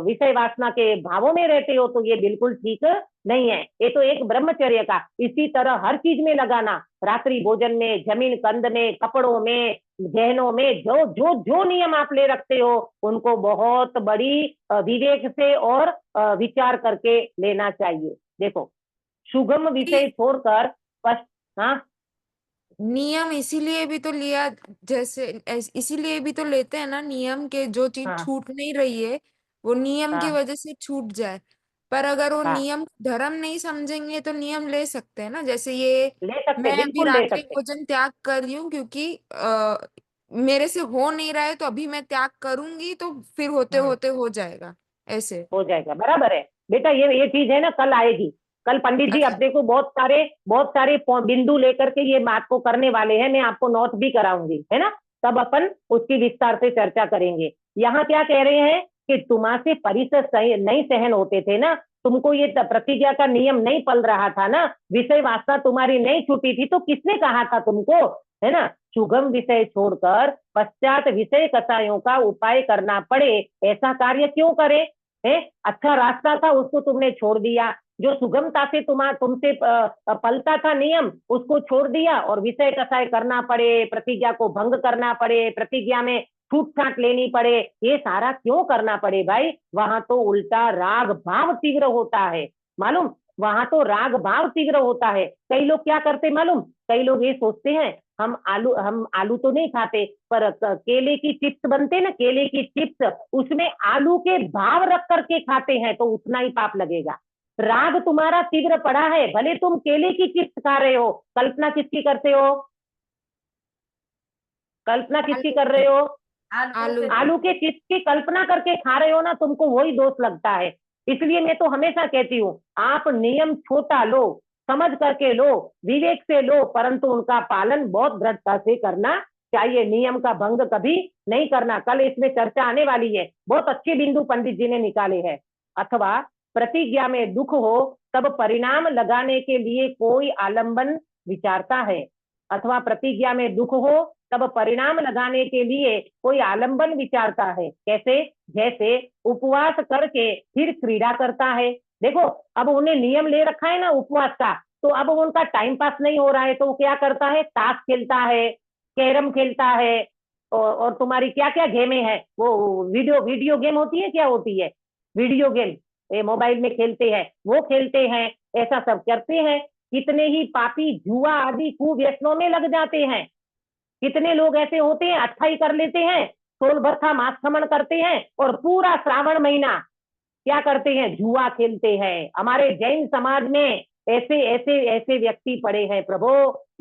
विषय वासना के भावों में रहते हो, तो ये बिल्कुल ठीक नहीं है। ये तो एक ब्रह्मचर्य का। इसी तरह हर चीज में लगाना, रात्रि भोजन में, जमीन कंद में, कपड़ों में, गहनों में, जो जो जो नियम आप ले रखते हो, उनको बहुत बड़ी विवेक से और विचार करके लेना चाहिए। देखो, सुगम विषय छोड़कर हाँ, नियम इसीलिए भी तो लिया, जैसे इसीलिए भी तो लेते हैं ना नियम, के जो चीज हाँ, छूट नहीं रही है वो नियम की हाँ, वजह से छूट जाए। पर अगर वो हाँ, नियम धर्म नहीं समझेंगे तो नियम ले सकते हैं ना, जैसे ये ले सकते, मैं अभी बिल्कुल ले रात्रि सकते। भोजन त्याग कर रही हूँ क्योंकि मेरे से हो नहीं रहा है, तो अभी मैं त्याग करूंगी तो फिर होते हम्म, होते हो जाएगा ऐसे। हो जाएगा, बराबर है बेटा। ये चीज है ना, कल आएगी। कल पंडित जी अच्छा। अब देखो बहुत सारे बिंदु लेकर के ये बात को करने वाले हैं, मैं आपको नोट भी कराऊंगी, है ना। तब अपन उसकी विस्तार से चर्चा करेंगे। यहाँ क्या कह रहे हैं कि तुम्हारे परिसर नहीं सहन होते थे ना, तुमको ये प्रतिज्ञा का नियम नहीं पल रहा था ना, विषय वासना तुम्हारी नहीं छूटी थी, तो किसने कहा था तुमको, है ना, सुगम विषय छोड़कर पश्चात विषय कषायों का उपाय करना पड़े, ऐसा कार्य क्यों करे, है? अच्छा रास्ता था उसको तुमने छोड़ दिया, जो सुगमता से तुमसे पलता था नियम उसको छोड़ दिया, और विषय कषाय करना पड़े, प्रतिज्ञा को भंग करना पड़े, प्रतिज्ञा में छूट छाट लेनी पड़े, ये सारा क्यों करना पड़े भाई? वहां तो उल्टा राग भाव तीव्र होता है, मालूम, वहां तो राग भाव तीव्र होता है। कई लोग क्या करते मालूम, कई लोग ये सोचते हैं हम आलू तो नहीं खाते, पर केले की चिप्स बनते ना, केले की चिप्स, उसमें आलू के भाव रख करके खाते हैं तो उतना ही पाप लगेगा। राग तुम्हारा तीव्र पड़ा है, भले तुम केले की चिप्स खा रहे हो, कल्पना किसकी करते हो, कल्पना किसकी कर रहे हो, आलू के चिप्स की कल्पना करके खा रहे हो ना, तुमको वही दोष लगता है। इसलिए मैं तो हमेशा कहती हूँ आप नियम छोटा लो, समझ करके लो, विवेक से लो, परंतु उनका पालन बहुत दृढ़ता से करना चाहिए, नियम का भंग कभी नहीं करना। कल इसमें चर्चा आने वाली है, बहुत अच्छे बिंदु पंडित जी ने निकाले हैं। अथवा प्रतिज्ञा में दुख हो तब परिणाम लगाने के लिए कोई आलंबन विचारता है, अथवा प्रतिज्ञा में दुख हो तब परिणाम लगाने के लिए कोई आलंबन विचारता है। कैसे? जैसे उपवास करके फिर क्रीड़ा करता है। देखो अब उन्हें नियम ले रखा है ना उपवास का, तो अब उनका टाइम पास नहीं हो रहा है तो वो क्या करता है, ताश खेलता है, कैरम खेलता है, और तुम्हारी क्या क्या गेमें हैं, वो वीडियो गेम होती है, क्या होती है वीडियो गेम, ये मोबाइल में खेलते हैं, वो खेलते हैं, ऐसा सब करते हैं। कितने ही पापी जुआ आदि कुव्यसनों में लग जाते हैं, कितने लोग ऐसे होते हैं अट्ठाई कर लेते हैं, सोल भर मास भ्रमण करते हैं, और पूरा श्रावण महीना क्या करते हैं, जुआ खेलते हैं। हमारे जैन समाज में ऐसे ऐसे ऐसे व्यक्ति पड़े हैं प्रभु,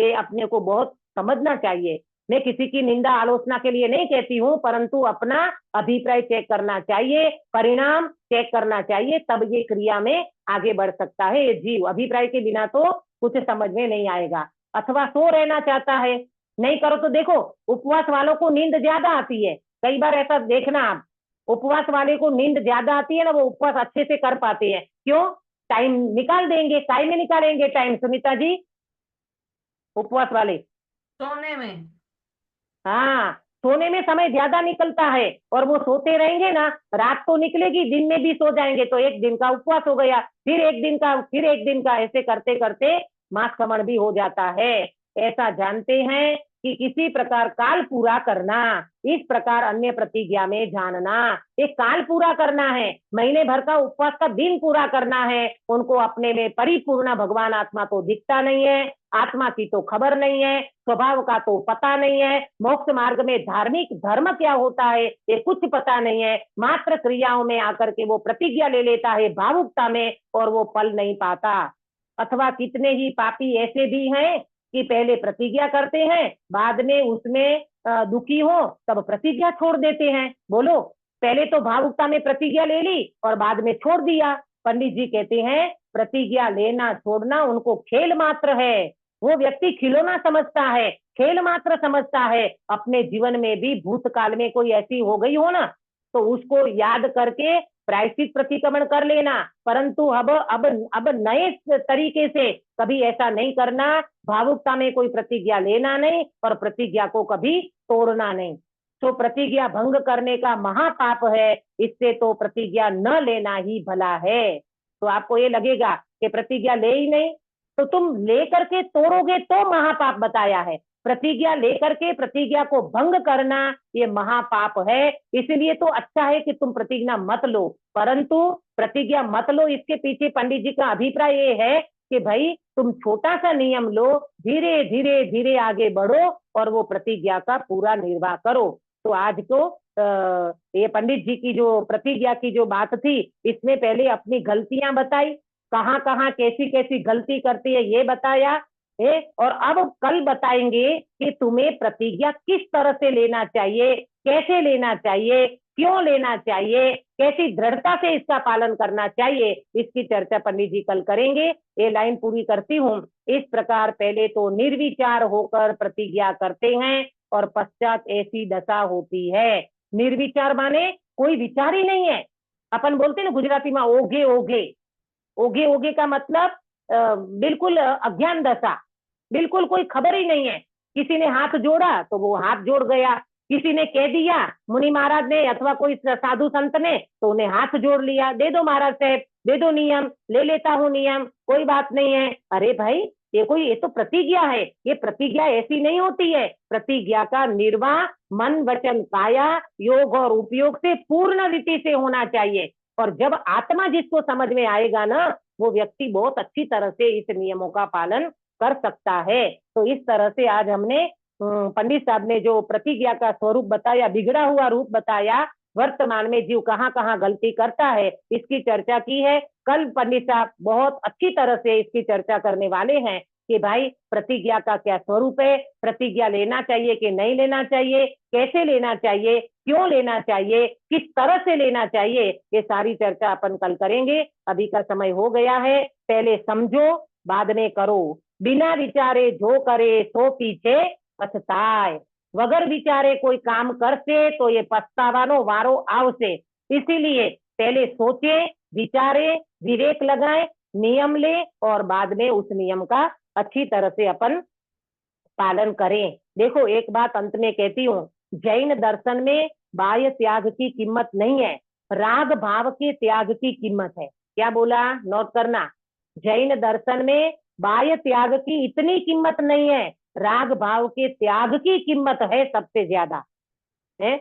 ये अपने को बहुत समझना चाहिए। मैं किसी की निंदा आलोचना के लिए नहीं कहती हूँ, परंतु अपना अभिप्राय चेक करना चाहिए, परिणाम चेक करना चाहिए, तब ये क्रिया में आगे बढ़ सकता है ये जीव। अभिप्राय के बिना तो कुछ समझ में नहीं आएगा। अथवा सो रहना चाहता है, नहीं करो तो देखो उपवास वालों को नींद ज्यादा आती है, कई बार ऐसा देखना आप, उपवास वाले को नींद ज्यादा आती है ना, वो उपवास अच्छे से कर पाते हैं। क्यों? टाइम निकाल देंगे, टाइम में निकालेंगे टाइम, सुनीता जी, उपवास वाले सोने में, हाँ सोने में समय ज्यादा निकलता है, और वो सोते रहेंगे ना, रात तो निकलेगी, दिन में भी सो जाएंगे, तो एक दिन का उपवास हो गया, फिर एक दिन का, फिर एक दिन का, ऐसे करते करते मास भ्रमण भी हो जाता है। ऐसा जानते हैं कि किसी प्रकार काल पूरा करना, इस प्रकार अन्य प्रतिज्ञा में जानना, एक काल पूरा करना है, महीने भर का उपवास का दिन पूरा करना है। उनको अपने में परिपूर्ण भगवान आत्मा तो दिखता नहीं है, आत्मा की तो खबर नहीं है, स्वभाव का तो पता नहीं है, मोक्ष मार्ग में धार्मिक धर्म क्या होता है ये कुछ पता नहीं है, मात्र क्रियाओं में आकर के वो प्रतिज्ञा ले लेता है भावुकता में, और वो फल नहीं पाता। अथवा कितने ही पापी ऐसे भी हैं कि पहले प्रतिज्ञा करते हैं, बाद में उसमें दुखी हो तब प्रतिज्ञा छोड़ देते हैं। बोलो, पहले तो भावुकता में प्रतिज्ञा ले ली और बाद में छोड़ दिया। पंडित जी कहते हैं प्रतिज्ञा लेना छोड़ना उनको खेल मात्र है, वो व्यक्ति खिलौना समझता है, खेल मात्र समझता है। अपने जीवन में भी भूतकाल में कोई ऐसी हो गई हो ना, तो उसको याद करके प्रायश्चित प्रतिक्रमण कर लेना, परंतु अब नए तरीके से कभी ऐसा नहीं करना, भावुकता में कोई प्रतिज्ञा लेना नहीं और प्रतिज्ञा को कभी तोड़ना नहीं। तो प्रतिज्ञा भंग करने का महापाप है, इससे तो प्रतिज्ञा न लेना ही भला है। तो आपको ये लगेगा कि प्रतिज्ञा ले ही नहीं, तो तुम लेकर के तोड़ोगे तो महापाप बताया है। प्रतिज्ञा लेकर के प्रतिज्ञा को भंग करना ये महापाप है, इसलिए तो अच्छा है कि तुम प्रतिज्ञा मत लो, परंतु प्रतिज्ञा मत लो इसके पीछे पंडित जी का अभिप्राय ये है कि भाई तुम छोटा सा नियम लो, धीरे धीरे धीरे आगे बढ़ो और वो प्रतिज्ञा का पूरा निर्वाह करो। तो आज को ये पंडित जी की जो प्रतिज्ञा की जो बात थी, इसमें पहले अपनी गलतियां बताई, कहाँ कहाँ कैसी कैसी गलती करती है ये बताया, और अब कल बताएंगे कि तुम्हें प्रतिज्ञा किस तरह से लेना चाहिए, कैसे लेना चाहिए, क्यों लेना चाहिए, कैसी दृढ़ता से इसका पालन करना चाहिए, इसकी चर्चा पंडित जी कल करेंगे। ये लाइन पूरी करती हूँ। इस प्रकार पहले तो निर्विचार होकर प्रतिज्ञा करते हैं और पश्चात ऐसी दशा होती है। निर्विचार माने कोई विचार ही नहीं है। अपन बोलते ना गुजराती में ओघे ओघे, ओघे ओघे का मतलब बिल्कुल अज्ञान दशा, बिल्कुल कोई खबर ही नहीं है। किसी ने हाथ जोड़ा तो वो हाथ जोड़ गया, किसी ने कह दिया मुनि महाराज ने अथवा कोई साधु संत ने तो उन्हें हाथ जोड़ लिया, दे दो महाराज साहब, दे दो नियम, ले लेता हूँ नियम, कोई बात नहीं है। अरे भाई ये तो प्रतिज्ञा है, ये प्रतिज्ञा ऐसी नहीं होती है। प्रतिज्ञा का निर्वाह मन वचन काया योग और उपयोग से पूर्ण रीति से होना चाहिए। और जब आत्मा जिसको समझ में आएगा ना, वो व्यक्ति बहुत अच्छी तरह से इस नियमों का पालन कर सकता है। तो इस तरह से आज हमने पंडित साहब ने जो प्रतिज्ञा का स्वरूप बताया, बिगड़ा हुआ रूप बताया, वर्तमान में जीव कहाँ कहाँ गलती करता है, इसकी चर्चा की है। कल पंडित साहब बहुत अच्छी तरह से इसकी चर्चा करने वाले हैं कि भाई प्रतिज्ञा का क्या स्वरूप है, प्रतिज्ञा लेना चाहिए कि नहीं लेना चाहिए, कैसे लेना चाहिए, क्यों लेना चाहिए, किस तरह से लेना चाहिए, ये सारी चर्चा अपन कल करेंगे। अभी का समय हो गया है, पहले समझो बाद में करो। बिना विचारे जो करे सो पीछे पछताए। वगर विचारे कोई काम करते तो ये पछतावानो वारो आवशे। इसीलिए पहले सोचे, विचारे, विवेक लगाए, नियम ले और बाद में उस नियम का अच्छी तरह से अपन पालन करें। देखो एक बात अंत में कहती हूँ, जैन दर्शन में बाह्य त्याग की कीमत नहीं है, राग भाव के त्याग की कीमत है। क्या बोला, नोट करना। जैन दर्शन में बाह्य त्याग की इतनी कीमत नहीं है, राग भाव के त्याग की कीमत है सबसे ज्यादा है।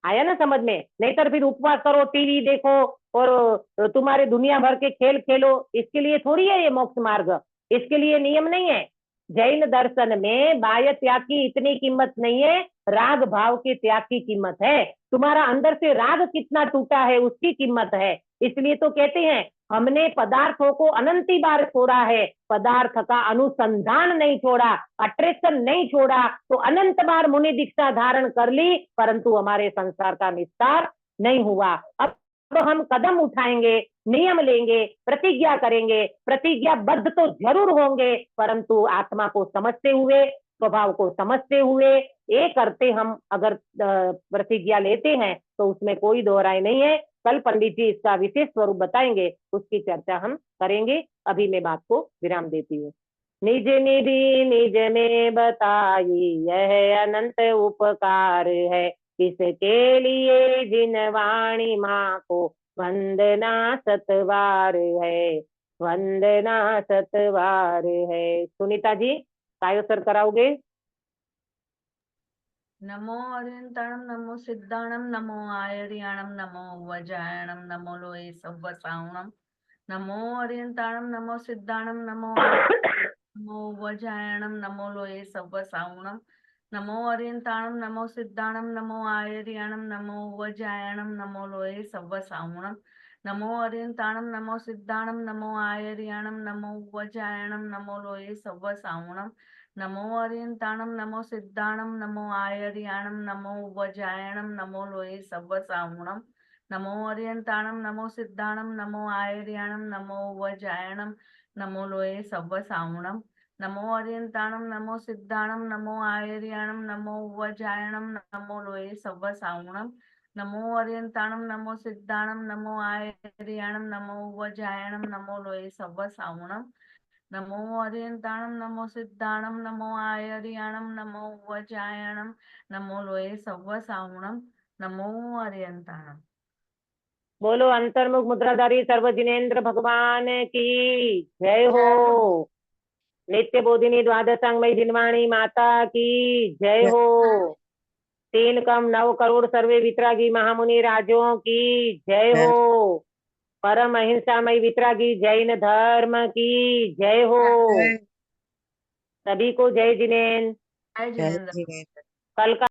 आया ना समझ में? नहीं तो फिर उपवास करो, टीवी देखो और तुम्हारे दुनिया भर के खेल खेलो, इसके लिए थोड़ी है ये मोक्ष मार्ग, इसके लिए नियम नहीं है। जैन दर्शन में बाह्य त्याग की इतनी कीमत नहीं है, राग भाव के त्याग की कीमत है। तुम्हारा अंदर से राग कितना टूटा है उसकी कीमत है। इसलिए तो कहते हैं हमने पदार्थों को अनंती बार छोड़ा है, पदार्थ का अनुसंधान नहीं छोड़ा, अट्रैक्शन नहीं छोड़ा। तो अनंत बार मुनि दीक्षा धारण कर ली, परंतु हमारे संसार का निस्तार नहीं हुआ। अब हम कदम उठाएंगे, नियम लेंगे, प्रतिज्ञा करेंगे, प्रतिज्ञाबद्ध तो जरूर होंगे, परंतु आत्मा को समझते हुए, स्वभाव को समझते हुए ये करते हम अगर प्रतिज्ञा लेते हैं तो उसमें कोई दो राय नहीं है। कल पंडित जी इसका विशेष स्वरूप बताएंगे, उसकी चर्चा हम करेंगे। अभी मैं बात को विराम देती हूँ। निज निधि निज में बताई यह अनंत उपकार है, इसके लिए जिन वाणी माँ को वंदना सतवार है, वंदना सतवार है। सुनीता जी कायोसर कराओगे? नमो अरियंताणम नमो सिद्धाणम नमो आयर्याणम नमो वजायणम नमो लोए सव्वसावणम। नमो अरियंताणम नमो सिद्धाणम नमो नमो वजायणम नमो लोए सव्वसावणम। नमो अरियंताणम नमो सिद्धाणम नमो आयर्याणम नमो वजायणम नमो लोए सव्वसावणम। नमो अरियंताणम नमो सिद्धाणम नमो आयर्याणम नमो वजायणम नमो लोए सव्वसावणम। नमो अरियंताणम नमो सिद्धाणम नमो आयर्याणम नमो वजायणम नमो लोए सव्वसावणम। नमो अरियंताणम नमो सिद्धाणम नमो आयर्याणम नमो वजायणम नमो लोए सव्वसावणम। नमो अरियंताणम नमो सिद्धाणम नमो आयर्याणम नमो वजायणम नमो लोए सव्वसावणम। नमो अरियंताणम नमो सिद्धाणम नमो आयर्याणम नमो वजायणम नमो लोए सव्वसावणम। नमो अरियंताणम नमो सिद्धाणम नमो आयर्याणम नमो वजायणम नमो लोए सव्वसावणम। नमो अरियंताणम। बोलो अंतर्मुख मुद्राधारी सर्व जिनेन्द्र भगवान की जय हो। नित्य बोधिनी द्वादशांगमयी जिनवाणी माता की जय हो। 3 कम 9 करोड़ सर्वे वितरागी महामुनि राजों की जय हो। परम अहिंसामय वितरागी जैन धर्म की जय हो। सभी को जय जिनेन्द्र। जय जिनेन्द्र। कल का